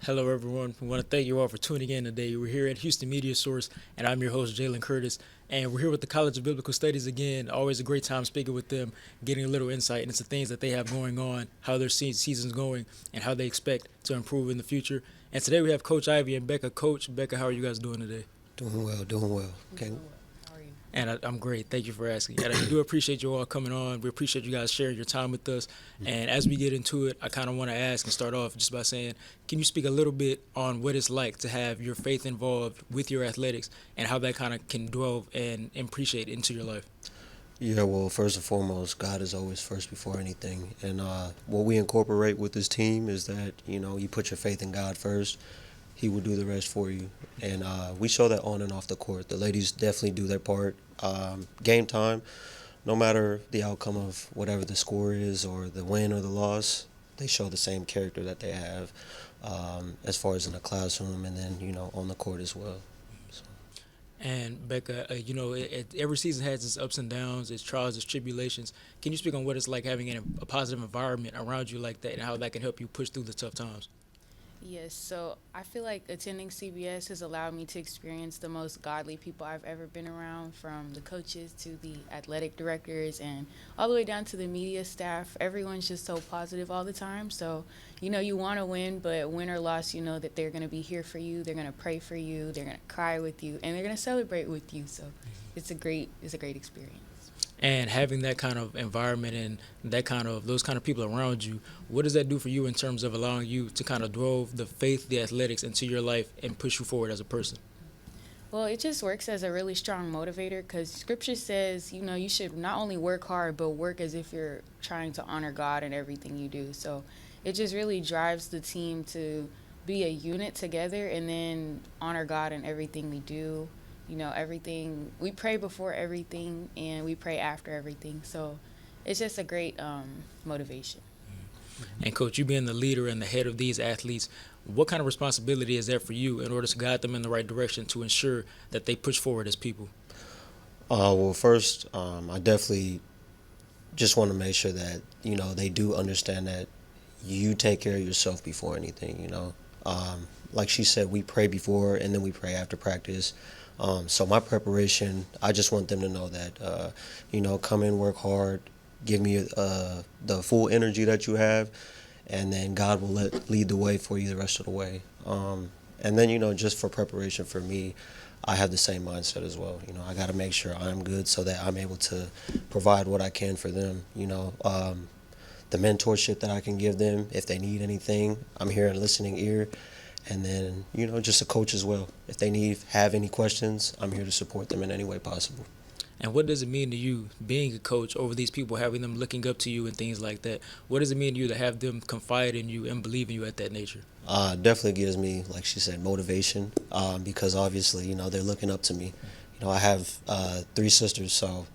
Hello, everyone. We want to thank you all for tuning in today. We're here at Houston Media Source, and I'm your host, Jaylen Curtis. And we're here with the College of Biblical Studies again. Always a great time speaking with them, getting a little insight into the things that they have going on, how their season's going, and how they expect to improve in the future. And today we have Coach Ivy and Rebekkah. Coach, Rebekkah, how are you guys doing today? Doing well, doing well. Okay. How are you? And I'm great. Thank you for asking. And I do appreciate you all coming on. We appreciate you guys sharing your time with us. And as we get into it, I kind of want to ask and start off just by saying, can you speak a little bit on what it's like to have your faith involved with your athletics and how that kind of can dwell and appreciate into your life? Yeah, well, first and foremost, God is always first before anything. And what we incorporate with this team is that, you put your faith in God first. He will do the rest for you. And we show that on and off the court. The ladies definitely do their part. Game time, no matter the outcome of whatever the score is or the win or the loss, they show the same character that they have as far as in the classroom and then, on the court as well. So. And Rebekkah, every season has its ups and downs, its trials, its tribulations. Can you speak on what it's like having a positive environment around you like that and how that can help you push through the tough times? Yes, so I feel like attending CBS has allowed me to experience the most godly people I've ever been around, from the coaches to the athletic directors and all the way down to the media staff. Everyone's just so positive all the time. So, you want to win, but win or loss, you know that they're going to be here for you. They're going to pray for you. They're going to cry with you, and they're going to celebrate with you. So it's a great experience. And having that kind of environment and those kind of people around you, what does that do for you in terms of allowing you to kind of drove the faith, the athletics into your life and push you forward as a person? Well, it just works as a really strong motivator because Scripture says, you should not only work hard, but work as if you're trying to honor God in everything you do. So it just really drives the team to be a unit together and then honor God in everything we do. Everything, we pray before everything and we pray after everything. So it's just a great motivation. And Coach, you being the leader and the head of these athletes, what kind of responsibility is there for you in order to guide them in the right direction to ensure that they push forward as people? Well, first, I definitely just want to make sure that, they do understand that you take care of yourself before anything, Like she said, we pray before and then we pray after practice. So my preparation, I just want them to know that, come in, work hard, give me the full energy that you have, and then God will lead the way for you the rest of the way. And then, just for preparation for me, I have the same mindset as well. I got to make sure I'm good so that I'm able to provide what I can for them, the mentorship that I can give them. If they need anything, I'm here in a listening ear. And then, just a coach as well. If they have any questions, I'm here to support them in any way possible. And what does it mean to you, being a coach, over these people, having them looking up to you and things like that? What does it mean to you to have them confide in you and believe in you at that nature? Definitely gives me, like she said, motivation, because obviously, they're looking up to me. I have 3 sisters, so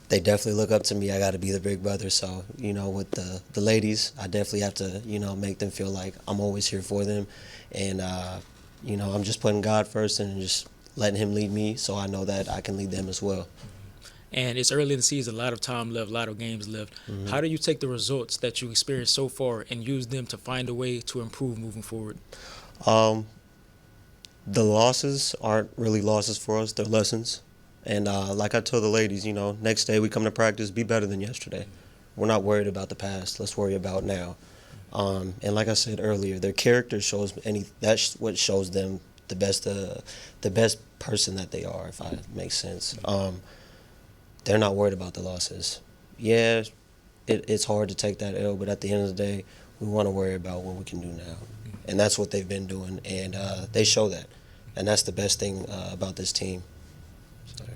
they definitely look up to me. I got to be the big brother. So, with the ladies, I definitely have to, make them feel like I'm always here for them. And, I'm just putting God first and just letting him lead me so I know that I can lead them as well. And it's early in the season, a lot of time left, a lot of games left. Mm-hmm. How do you take the results that you experienced so far and use them to find a way to improve moving forward? The losses aren't really losses for us. They're lessons. And like I told the ladies, next day we come to practice, be better than yesterday. We're not worried about the past. Let's worry about now. And like I said earlier, their character shows that's what shows them the best person that they are, if that makes sense. They're not worried about the losses. Yeah, it's hard to take that L, but at the end of the day, we want to worry about what we can do now. And that's what they've been doing, and they show that. And that's the best thing about this team.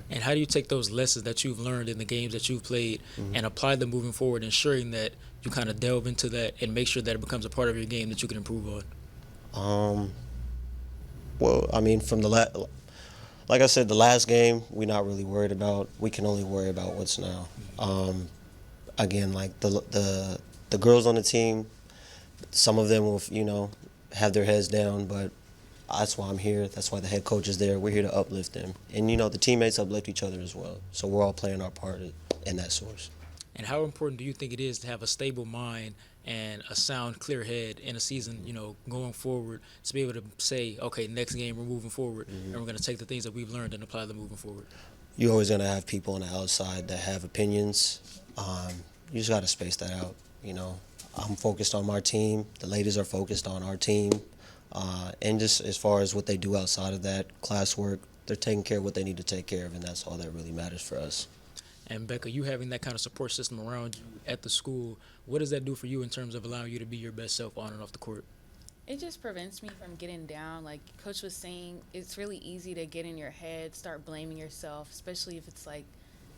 And how do you take those lessons that you've learned in the games that you've played and apply them moving forward, ensuring that you kind of delve into that and make sure that it becomes a part of your game that you can improve on? Well, I mean, like I said, the last game we're not really worried about. We can only worry about what's now. Again, like the girls on the team, some of them will have their heads down, but that's why I'm here. That's why the head coach is there. We're here to uplift them. And, the teammates uplift each other as well. So we're all playing our part in that source. And how important do you think it is to have a stable mind and a sound, clear head in a season, going forward, to be able to say, okay, next game we're moving forward, and we're going to take the things that we've learned and apply them moving forward? You're always gonna have people on the outside that have opinions. You just gotta space that out. I'm focused on my team. The ladies are focused on our team, and just as far as what they do outside of that classwork, they're taking care of what they need to take care of, and that's all that really matters for us. And Becca, you having that kind of support system around you at the school, what does that do for you in terms of allowing you to be your best self on and off the court? It just prevents me from getting down. Like Coach was saying, it's really easy to get in your head, start blaming yourself, especially if it's like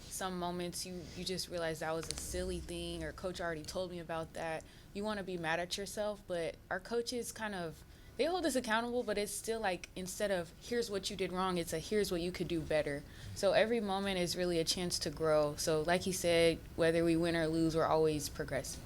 some moments you just realize that was a silly thing, or Coach already told me about that. You want to be mad at yourself, but our coaches they hold us accountable, but it's still like, instead of here's what you did wrong, it's a here's what you could do better. So every moment is really a chance to grow. So like he said, whether we win or lose, we're always progressing.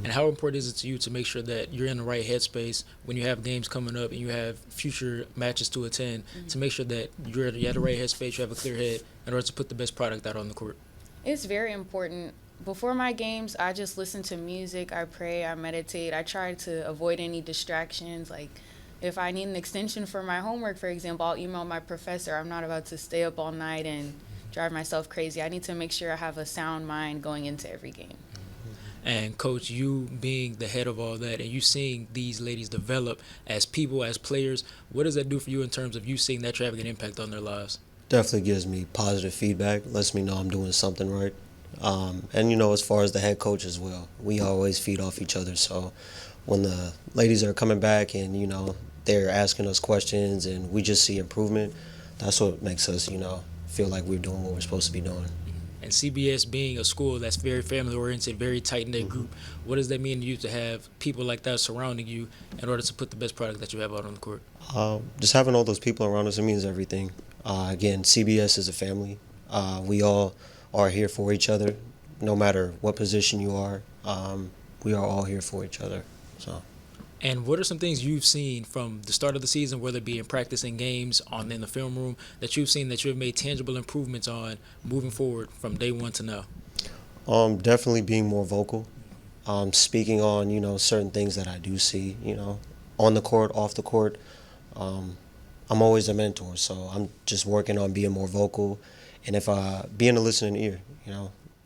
And how important is it to you to make sure that you're in the right headspace when you have games coming up and you have future matches to attend, to make sure that you're at the right headspace, you have a clear head in order to put the best product out on the court? It's very important. Before my games, I just listen to music, I pray, I meditate. I try to avoid any distractions. Like if I need an extension for my homework, for example, I'll email my professor. I'm not about to stay up all night and drive myself crazy. I need to make sure I have a sound mind going into every game. And Coach, you being the head of all that and you seeing these ladies develop as people, as players, what does that do for you in terms of you seeing that you're having an impact on their lives? Definitely gives me positive feedback, lets me know I'm doing something right. And as far as the head coach as well, we always feed off each other. So when the ladies are coming back and, they're asking us questions and we just see improvement, that's what makes us, feel like we're doing what we're supposed to be doing. And CBS being a school that's very family-oriented, very tight-knit group, what does that mean to you to have people like that surrounding you in order to put the best product that you have out on the court? Just having all those people around us, it means everything. Again, CBS is a family. We all are here for each other, no matter what position you are. We are all here for each other. So. And what are some things you've seen from the start of the season, whether it be in practice and games, in the film room, that you've seen that you've made tangible improvements on moving forward from day one to now? Definitely being more vocal, speaking on certain things that I do see, on the court, off the court. I'm always a mentor, so I'm just working on being more vocal, and being a listening ear.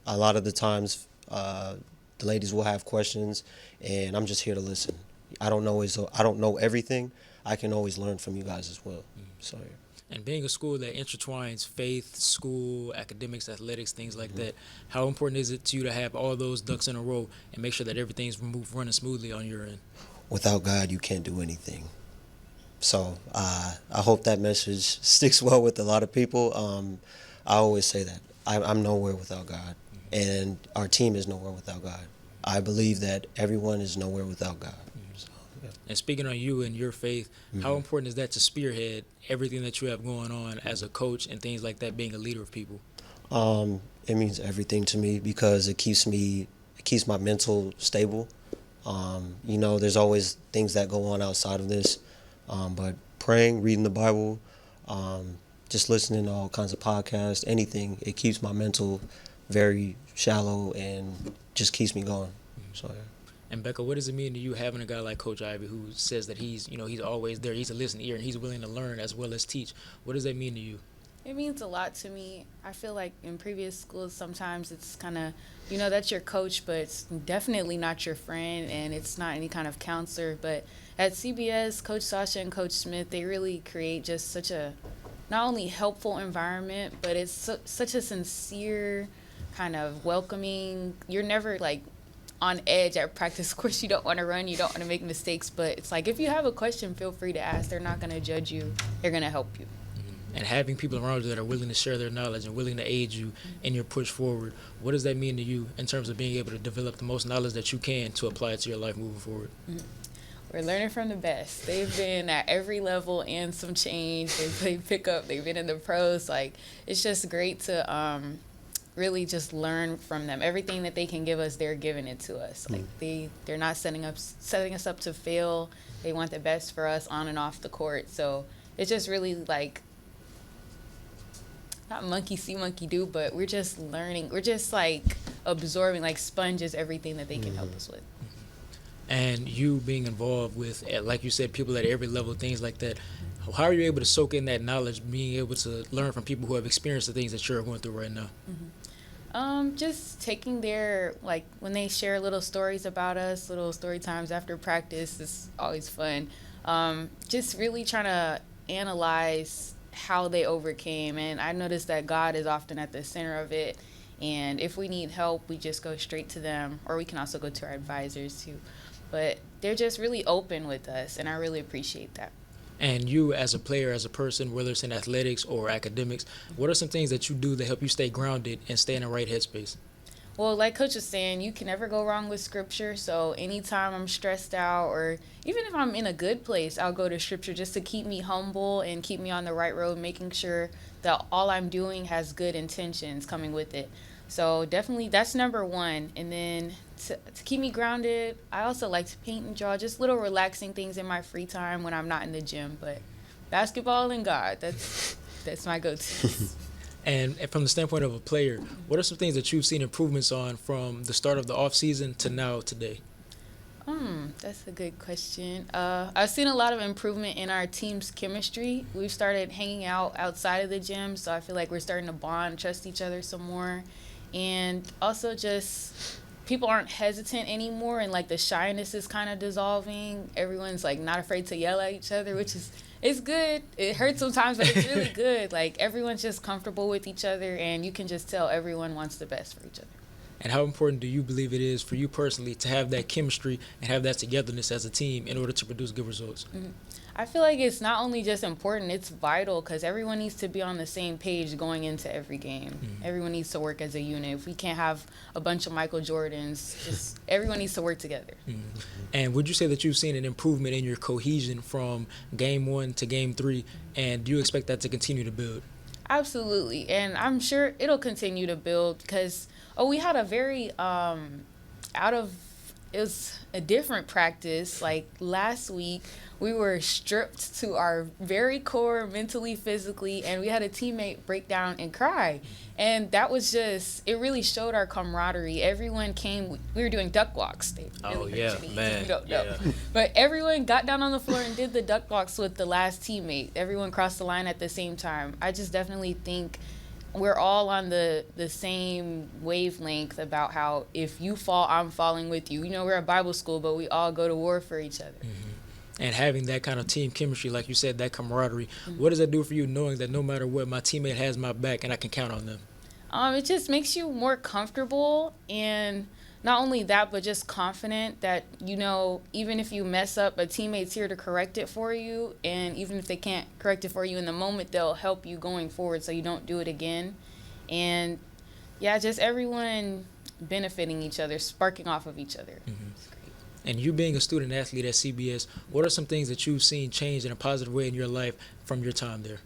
A lot of the times the ladies will have questions, and I'm just here to listen. I don't know everything. I can always learn from you guys as well. So. Yeah. And being a school that intertwines faith, school, academics, athletics, things like that, how important is it to you to have all those ducks in a row and make sure that everything's running smoothly on your end? Without God, you can't do anything. So I hope that message sticks well with a lot of people. I always say that. I'm nowhere without God, and our team is nowhere without God. I believe that everyone is nowhere without God. So, yeah. And speaking on you and your faith, how important is that to spearhead everything that you have going on as a coach and things like that, being a leader of people? It means everything to me because it keeps my mental stable. There's always things that go on outside of this, but praying, reading the Bible, just listening to all kinds of podcasts, anything, it keeps my mental very shallow and just keeps me going. So, yeah. And Becca, what does it mean to you having a guy like Coach Ivey who says that he's always there, he's a listening ear, and he's willing to learn as well as teach? What does that mean to you? It means a lot to me. I feel like in previous schools, sometimes it's kind of, that's your coach, but it's definitely not your friend, and it's not any kind of counselor. But at CBS, Coach Sasha and Coach Smith, they really create just such a not only helpful environment, but it's such a sincere, kind of welcoming. You're never like on edge at practice. Of course, you don't want to run, you don't want to make mistakes, but it's like if you have a question, feel free to ask. They're not going to judge you. They're going to help you. And having people around you that are willing to share their knowledge and willing to aid you in your push forward, what does that mean to you in terms of being able to develop the most knowledge that you can to apply it to your life moving forward? We're learning from the best. They've been at every level and some change. They played pickup. They've been in the pros. Like, it's just great to really just learn from them. Everything that they can give us, they're giving it to us. Like they're not setting us up to fail. They want the best for us on and off the court. So it's just really like, not monkey see, monkey do, but we're just learning. We're just like absorbing, like sponges, everything that they can help us with. And you being involved with, like you said, people at every level, things like that. How are you able to soak in that knowledge, being able to learn from people who have experienced the things that you're going through right now? Just taking their, like, when they share little stories about us, little story times after practice is always fun. Just really trying to analyze how they overcame. And I noticed that God is often at the center of it. And if we need help, we just go straight to them, or we can also go to our advisors too. But they're just really open with us, and I really appreciate that. And you, as a player, as a person, whether it's in athletics or academics, what are some things that you do that help you stay grounded and stay in the right headspace? Well, like Coach was saying, you can never go wrong with Scripture. So anytime I'm stressed out, or even if I'm in a good place, I'll go to Scripture just to keep me humble and keep me on the right road, making sure that all I'm doing has good intentions coming with it. So definitely that's number one. And then to keep me grounded, I also like to paint and draw, just little relaxing things in my free time when I'm not in the gym. But basketball and God, that's my go-to. And from the standpoint of a player, what are some things that you've seen improvements on from the start of the off season to now today? That's a good question. I've seen a lot of improvement in our team's chemistry. We've started hanging out outside of the gym, so I feel like we're starting to bond, trust each other some more. And also just people aren't hesitant anymore, and like the shyness is kind of dissolving. Everyone's like not afraid to yell at each other, which is it's good. It hurts sometimes, but it's really good. Like everyone's just comfortable with each other, and you can just tell everyone wants the best for each other. And how important do you believe it is for you personally to have that chemistry and have that togetherness as a team in order to produce good results? I feel like it's not only just important, it's vital, because everyone needs to be on the same page going into every game. Everyone needs to work as a unit. If we can't have a bunch of Michael Jordans, just everyone needs to work together. And would you say that you've seen an improvement in your cohesion from game 1 to game 3, and do you expect that to continue to build? Absolutely, and I'm sure it'll continue to build because, we had a very it was a different practice. Like last week, we were stripped to our very core, mentally, physically, and we had a teammate break down and cry. And that was just, it really showed our camaraderie. Everyone came, we were doing duck walks. They really hurt your knees if you don't know. But everyone got down on the floor and did the duck walks with the last teammate. Everyone crossed the line at the same time. I just definitely think we're all on the same wavelength about how if you fall, I'm falling with you. You know, we're a Bible school, but we all go to war for each other. And having that kind of team chemistry, like you said, that camaraderie, what does that do for you knowing that no matter what, my teammate has my back and I can count on them? It just makes you more comfortable, and not only that, but just confident that, you know, even if you mess up, a teammate's here to correct it for you. And even if they can't correct it for you in the moment, they'll help you going forward so you don't do it again. And, yeah, just everyone benefiting each other, sparking off of each other. It's great. And you being a student athlete at CBS, what are some things that you've seen change in a positive way in your life from your time there?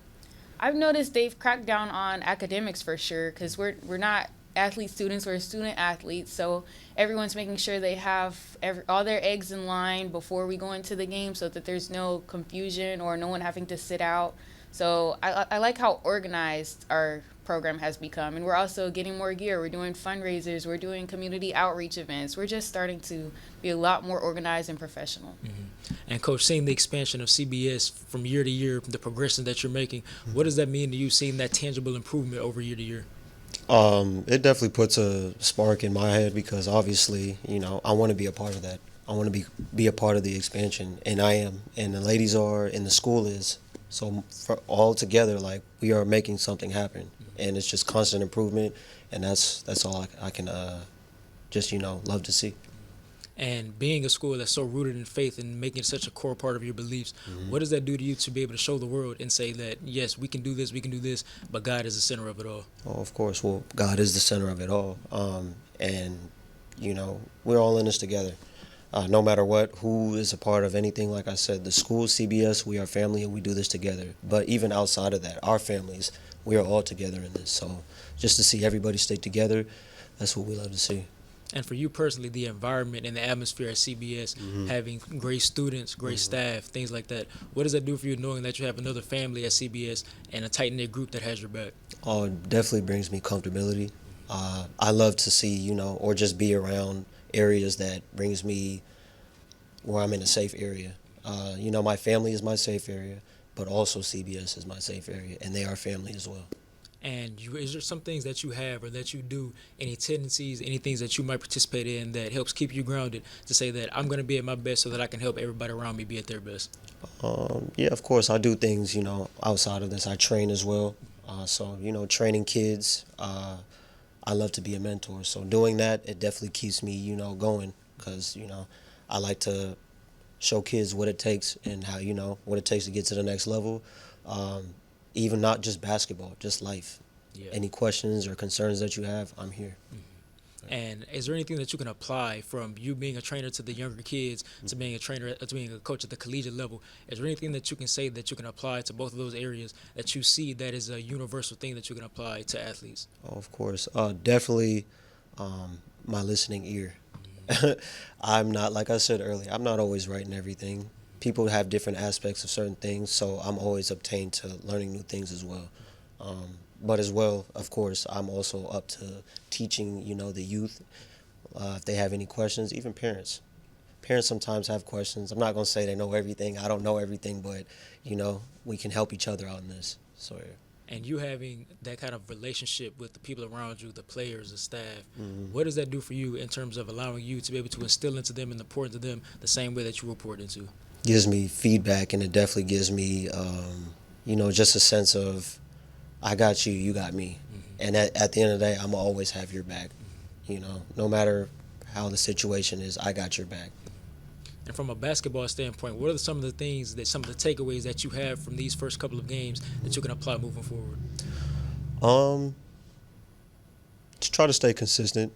I've noticed they've cracked down on academics for sure, because we're not athlete students, we're student athletes, so everyone's making sure they have all their eggs in line before we go into the game so that there's no confusion or no one having to sit out. So I like how organized our program has become, and we're also getting more gear. We're doing fundraisers, we're doing community outreach events. We're just starting to be a lot more organized and professional. And Coach, seeing the expansion of CBS from year to year, the progression that you're making, what does that mean to you, seeing that tangible improvement over year to year? It definitely puts a spark in my head because obviously, you know, I want to be a part of that. I want to be a part of the expansion, and I am, and the ladies are, and the school is. So for all together, like, we are making something happen, and it's just constant improvement, and that's all I can just, you know, love to see. And being a school that's so rooted in faith and making it such a core part of your beliefs, what does that do to you to be able to show the world and say that, yes, we can do this, but God is the center of it all? Oh, of course. Well, God is the center of it all. And, you know, we're all in this together. No matter what, who is a part of anything, like I said, the school, CBS, we are family and we do this together. But even outside of that, our families, we are all together in this. So just to see everybody stay together, that's what we love to see. And for you personally, the environment and the atmosphere at CBS, having great students, great staff, things like that, what does that do for you knowing that you have another family at CBS and a tight-knit group that has your back? It definitely brings me comfortability. I love to see, or just be around areas that brings me where I'm in a safe area. My family is my safe area, but also CBS is my safe area, and they are family as well. And is there some things that you have or that you do, any tendencies, any things that you might participate in that helps keep you grounded to say that I'm going to be at my best so that I can help everybody around me be at their best? Yeah, of course, I do things, outside of this. I train as well. Training kids, I love to be a mentor. So doing that, it definitely keeps me, going because, I like to show kids what it takes and how, what it takes to get to the next level. Even not just basketball, just life. Yeah. Any questions or concerns that you have, I'm here. And is there anything that you can apply from you being a trainer to the younger kids to being a trainer to being a coach at the collegiate level? Is there anything that you can say that you can apply to both of those areas that you see that is a universal thing that you can apply to athletes? Oh, of course. Definitely my listening ear. I'm not, like I said earlier, I'm not always right in everything. People have different aspects of certain things, so I'm always obtained to learning new things as well. But as well, of course, I'm also up to teaching, the youth if they have any questions, even parents. Parents sometimes have questions. I'm not going to say they know everything. I don't know everything, but, we can help each other out in this. So, yeah. And you having that kind of relationship with the people around you, the players, the staff, what does that do for you in terms of allowing you to be able to instill into them and pour into them the same way that you report into? Gives me feedback, and it definitely gives me, just a sense of, I got you, you got me. And at the end of the day, I'm going to always have your back. No matter how the situation is, I got your back. And from a basketball standpoint, what are some of the things some of the takeaways that you have from these first couple of games that you can apply moving forward? To try to stay consistent.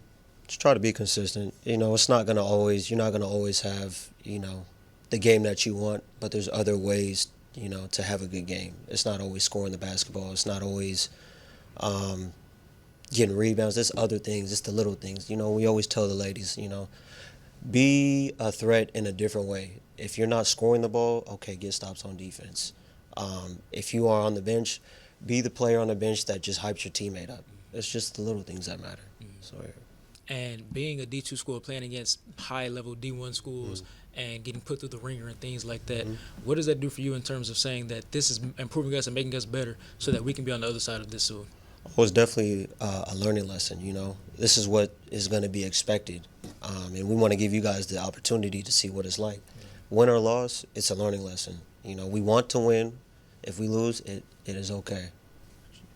Just try to be consistent. It's not going to always, you're not going to always have, the game that you want, but there's other ways, to have a good game. It's not always scoring the basketball. It's not always getting rebounds. There's other things. It's the little things. We always tell the ladies, be a threat in a different way. If you're not scoring the ball, okay, get stops on defense. If you are on the bench, be the player on the bench that just hypes your teammate up. It's just the little things that matter. So, yeah. And being a D2 school, playing against high-level D1 schools and getting put through the ringer and things like that, what does that do for you in terms of saying that this is improving us and making us better so that we can be on the other side of this soon? Well, it's definitely a learning lesson, This is what is going to be expected. And we want to give you guys the opportunity to see what it's like. Win or loss, it's a learning lesson. We want to win. If we lose, it is okay.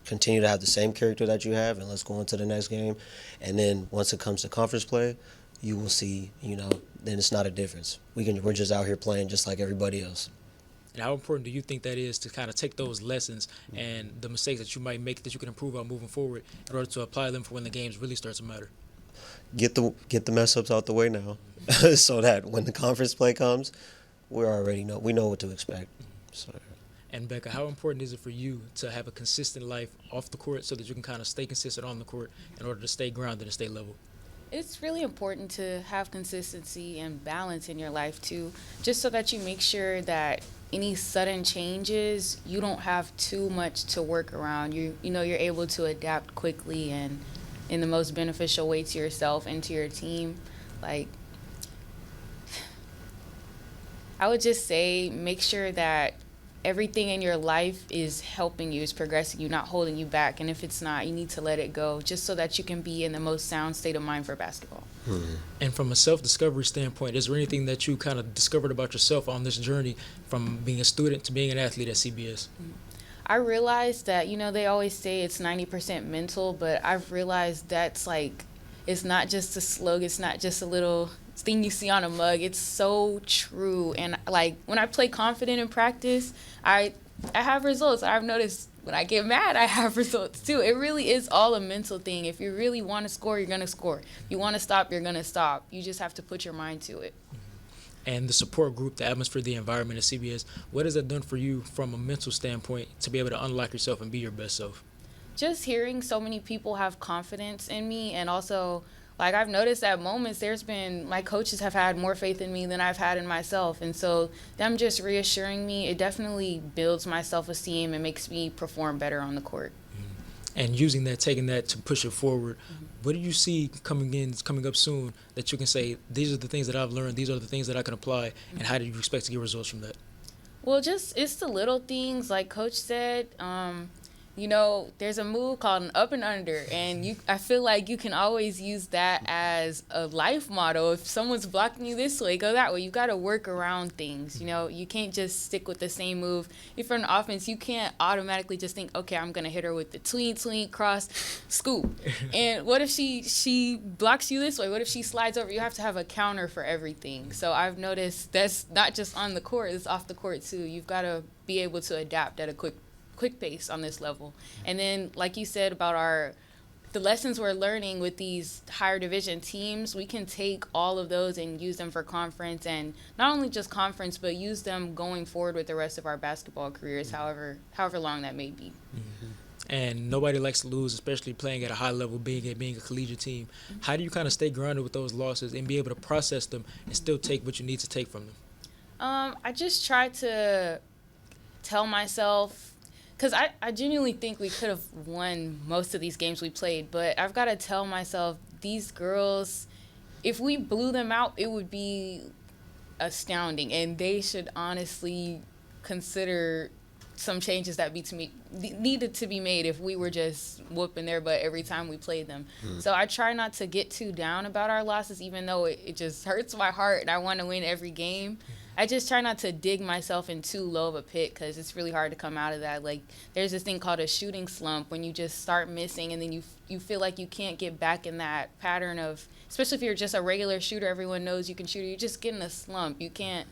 Continue to have the same character that you have, and let's go into the next game. And then once it comes to conference play, you will see, then it's not a difference. We're just out here playing just like everybody else. And how important do you think that is to kind of take those lessons and the mistakes that you might make that you can improve on moving forward in order to apply them for when the games really start to matter? Get the mess ups out the way now, so that when the conference play comes, we know what to expect. So. And Becca, how important is it for you to have a consistent life off the court so that you can kind of stay consistent on the court in order to stay grounded and stay level? It's really important to have consistency and balance in your life too, just so that you make sure that any sudden changes, you don't have too much to work around. You're able to adapt quickly and in the most beneficial way to yourself and to your team. Like, I would just say make sure that everything in your life is helping you, is progressing you, not holding you back. And if it's not, you need to let it go just so that you can be in the most sound state of mind for basketball. And from a self-discovery standpoint, is there anything that you kind of discovered about yourself on this journey from being a student to being an athlete at CBS? I realized that, they always say it's 90% mental, but I've realized that's it's not just a slogan, it's not just a little thing you see on a mug. It's so true. And when I play confident in practice, I have results. I've noticed when I get mad, I have results too. It really is all a mental thing. If you really want to score, you're going to score. If you want to stop, you're going to stop. You just have to put your mind to it. And the support group, the atmosphere, the environment at CBS, what has that done for you from a mental standpoint to be able to unlock yourself and be your best self? Just hearing so many people have confidence in me, and also I've noticed at moments my coaches have had more faith in me than I've had in myself. And so them just reassuring me, it definitely builds my self-esteem and makes me perform better on the court. And using that, taking that to push it forward. What do you see coming up soon that you can say, these are the things that I've learned, these are the things that I can apply, and how do you expect to get results from that? Well, just it's the little things, like Coach said. There's a move called an up and under, and I feel like you can always use that as a life motto. If someone's blocking you this way, go that way. You got to work around things. You can't just stick with the same move. If you're on offense, you can't automatically just think, okay, I'm gonna hit her with the tween, cross, scoop. And what if she blocks you this way? What if she slides over? You have to have a counter for everything. So I've noticed that's not just on the court; it's off the court too. You've got to be able to adapt at a quick pace on this level. And then, like you said about the lessons we're learning with these higher division teams, we can take all of those and use them for conference, and not only just conference, but use them going forward with the rest of our basketball careers, however long that may be. And nobody likes to lose, especially playing at a high level, being a collegiate team. How do you kind of stay grounded with those losses and be able to process them and still take what you need to take from them? I just try to tell myself, because I genuinely think we could have won most of these games we played, but I've got to tell myself, these girls, if we blew them out, it would be astounding, and they should honestly consider some changes that needed to be made if we were just whooping their butt every time we played them. So I try not to get too down about our losses, even though it just hurts my heart and I want to win every game. I just try not to dig myself in too low of a pit, because it's really hard to come out of that. Like, there's this thing called a shooting slump, when you just start missing and then you feel like you can't get back in that pattern of, especially if you're just a regular shooter, everyone knows you can shoot, you just get in a slump. You can't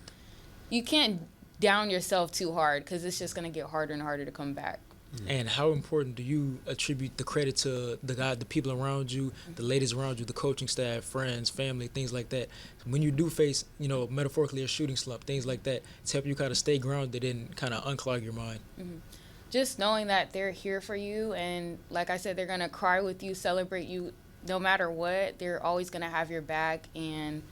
down yourself too hard, because it's just going to get harder and harder to come back. And how important do you attribute the credit to the people around you, the ladies around you, the coaching staff, friends, family, things like that? When you do face, metaphorically a shooting slump, things like that, to help you kind of stay grounded and kind of unclog your mind. Just knowing that they're here for you, and like I said, they're going to cry with you, celebrate you, no matter what. They're always going to have your back, and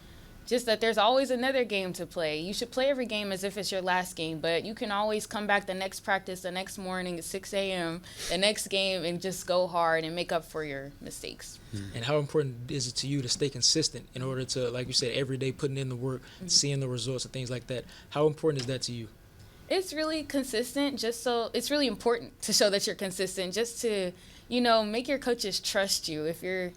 just that there's always another game to play. You should play every game as if it's your last game, but you can always come back the next practice, the next morning at 6 a.m., the next game, and just go hard and make up for your mistakes. And how important is it to you to stay consistent in order to, like you said, every day putting in the work, seeing the results and things like that? How important is that to you? It's really consistent, it's really important to show that you're consistent, just to, make your coaches trust you. If you're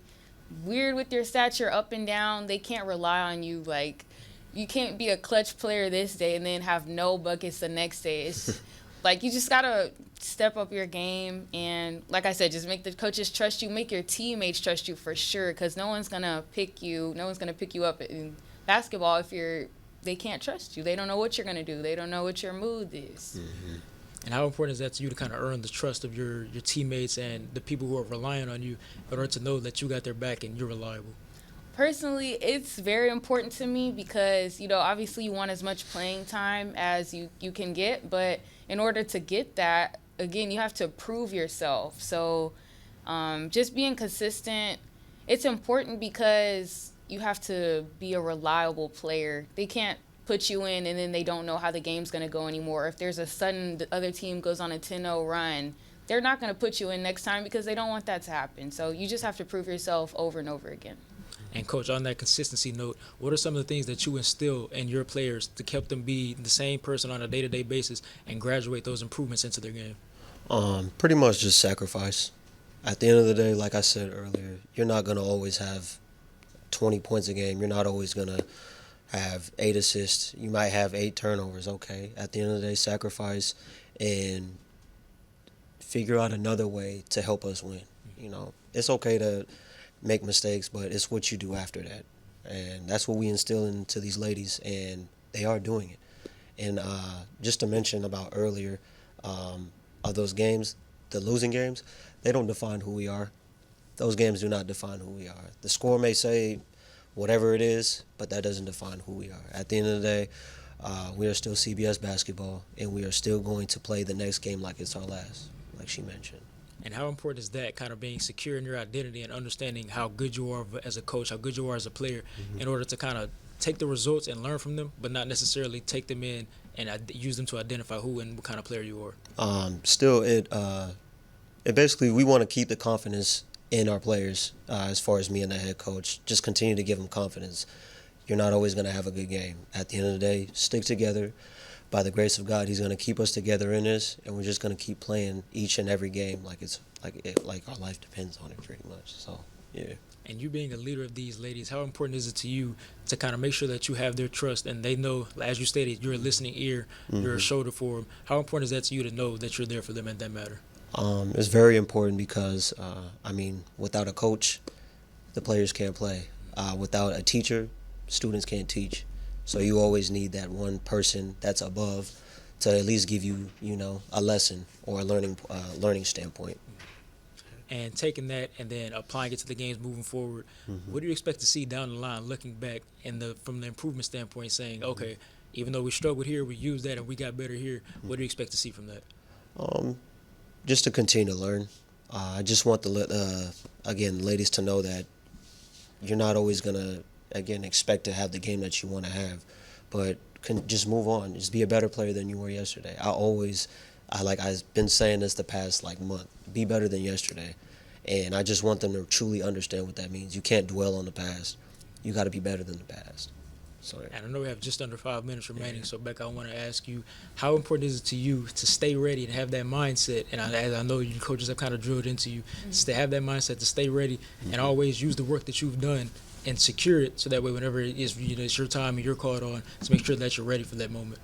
weird with your stature up and down, they can't rely on you. Like, you can't be a clutch player this day and then have no buckets the next day. It's like, you just gotta step up your game, and like I said, just make the coaches trust you, make your teammates trust you for sure, because no one's gonna pick you up in basketball if they can't trust you. They don't know what you're gonna do. They don't know what your mood is. And how important is that to you to kind of earn the trust of your teammates and the people who are relying on you in order to know that you got their back and you're reliable? Personally, it's very important to me, because, obviously you want as much playing time as you can get, but in order to get that, again, you have to prove yourself. So just being consistent, it's important, because you have to be a reliable player. They can't put you in and then they don't know how the game's going to go anymore. If there's the other team goes on a 10-0 run, they're not going to put you in next time, because they don't want that to happen. So you just have to prove yourself over and over again. And Coach, on that consistency note, what are some of the things that you instill in your players to help them be the same person on a day-to-day basis and graduate those improvements into their game? Pretty much just sacrifice. At the end of the day, like I said earlier, you're not going to always have 20 points a game. You're not always going to have 8 assists. You might have 8 turnovers. Okay. At the end of the day, sacrifice and figure out another way to help us win. It's okay to make mistakes, but it's what you do after that. And that's what we instill into these ladies, and they are doing it. And just to mention about earlier, of those games, the losing games, they don't define who we are. Those games do not define who we are. The score may say whatever it is, but that doesn't define who we are. At the end of the day, we are still CBS basketball, and we are still going to play the next game like it's our last, like she mentioned. And how important is that, kind of being secure in your identity and understanding how good you are as a coach, how good you are as a player, in order to kind of take the results and learn from them, but not necessarily take them in and use them to identify who and what kind of player you are? Still, And basically, we want to keep the confidence in our players. As far as me and the head coach, just continue to give them confidence. You're not always going to have a good game. At the end of the day, stick together. By the grace of God, He's going to keep us together in this, and we're just going to keep playing each and every game like our life depends on it, pretty much. So, yeah. And you being a leader of these ladies, how important is it to you to kind of make sure that you have their trust and they know, as you stated, you're a listening ear, you're a shoulder for them. How important is that to you to know that you're there for them in that matter? It's very important because, without a coach, the players can't play. Without a teacher, students can't teach. So you always need that one person that's above to at least give you, a lesson or a learning standpoint. And taking that and then applying it to the games moving forward, what do you expect to see down the line, looking back from the improvement standpoint, saying, okay, even though we struggled here, we used that and we got better here. What do you expect to see from that? Just to continue to learn. I just want the ladies to know that you're not always going to, expect to have the game that you want to have, but can just move on. Just be a better player than you were yesterday. I've been saying this the past month. Be better than yesterday, and I just want them to truly understand what that means. You can't dwell on the past. You got to be better than the past. Sorry. And I know we have just under 5 minutes remaining, so Becca, I want to ask you, how important is it to you to stay ready and have that mindset? And as I know you coaches have kind of drilled into you, to have that mindset to stay ready and always use the work that you've done and secure it, so that way whenever it is, it's your time and you're called on, to make sure that you're ready for that moment.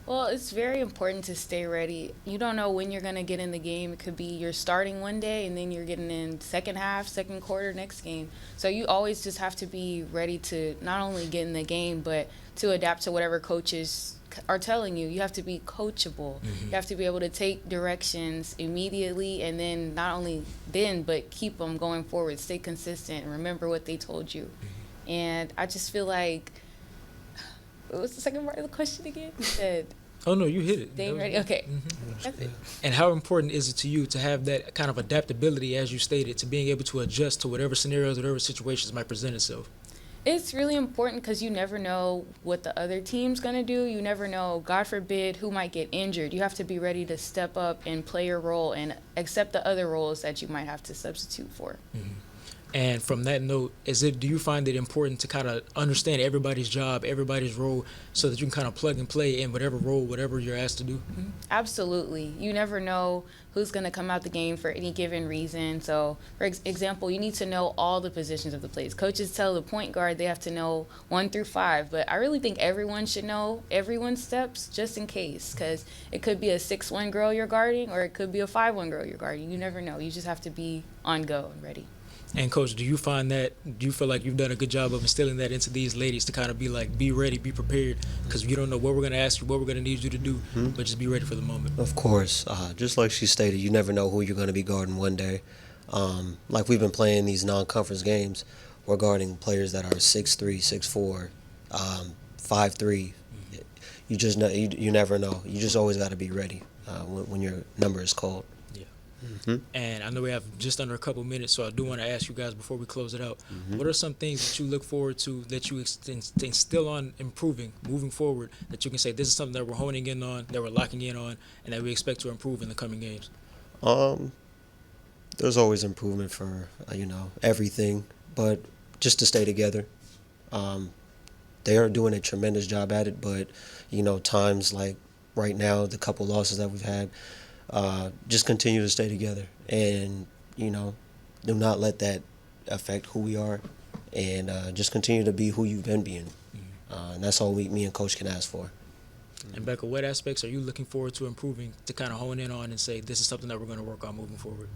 Well, it's very important to stay ready. You don't know when you're going to get in the game. It could be you're starting one day and then you're getting in second half, second quarter, next game. So you always just have to be ready to not only get in the game, but to adapt to whatever coaches are telling you. You have to be coachable. You have to be able to take directions immediately, and then not only then, but keep them going forward. Stay consistent and remember what they told you. And I just feel like, what was the second part of the question again? You said, oh, no, you hit it. stay ready. Okay. That's it. And how important is it to you to have that kind of adaptability, as you stated, to being able to adjust to whatever scenarios, whatever situations might present itself? It's really important because you never know what the other team's going to do. You never know, God forbid, who might get injured. You have to be ready to step up and play your role and accept the other roles that you might have to substitute for. And from that note, do you find it important to kind of understand everybody's job, everybody's role, so that you can kind of plug and play in whatever role, whatever you're asked to do? Absolutely. You never know who's going to come out the game for any given reason. So, for example, you need to know all the positions of the plays. Coaches tell the point guard they have to know 1 through 5, but I really think everyone should know everyone's steps just in case, because it could be a 6'1" girl you're guarding, or it could be a 5'1" girl you're guarding. You never know. You just have to be on go and ready. And Coach, do you feel like you've done a good job of instilling that into these ladies to kind of be like, be ready, be prepared, because you don't know what we're going to ask you, what we're going to need you to do, but just be ready for the moment? Of course. Just like she stated, you never know who you're going to be guarding one day. Like we've been playing these non-conference games, we're guarding players that are 6'3", 6'4", 5'3". You just know, you never know. You just always got to be ready when your number is called. And I know we have just under a couple minutes, so I do want to ask you guys before we close it out, what are some things that you look forward to, that you instill on improving, moving forward, that you can say this is something that we're honing in on, that we're locking in on, and that we expect to improve in the coming games? There's always improvement for, everything, but just to stay together. They are doing a tremendous job at it, but, times like right now, the couple losses that we've had, just continue to stay together and, do not let that affect who we are, and just continue to be who you've been being. And that's all me and Coach can ask for. And Becca, what aspects are you looking forward to improving, to kind of hone in on and say this is something that we're going to work on moving forward?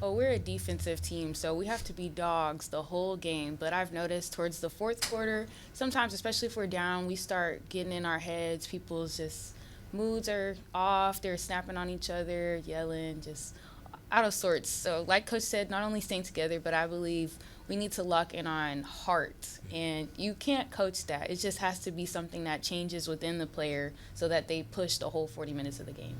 Well, we're a defensive team, so we have to be dogs the whole game. But I've noticed towards the fourth quarter, sometimes, especially if we're down, we start getting in our heads. People's moods are off, they're snapping on each other, yelling, just out of sorts. So like Coach said, not only staying together, but I believe we need to lock in on heart. And you can't coach that. It just has to be something that changes within the player so that they push the whole 40 minutes of the game.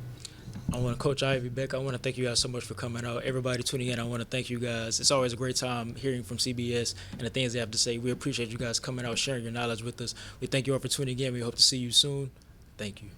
I want to Coach Ivy, Beck, I want to thank you guys so much for coming out. Everybody tuning in, I want to thank you guys. It's always a great time hearing from CBS and the things they have to say. We appreciate you guys coming out, sharing your knowledge with us. We thank you all for tuning in. We hope to see you soon. Thank you.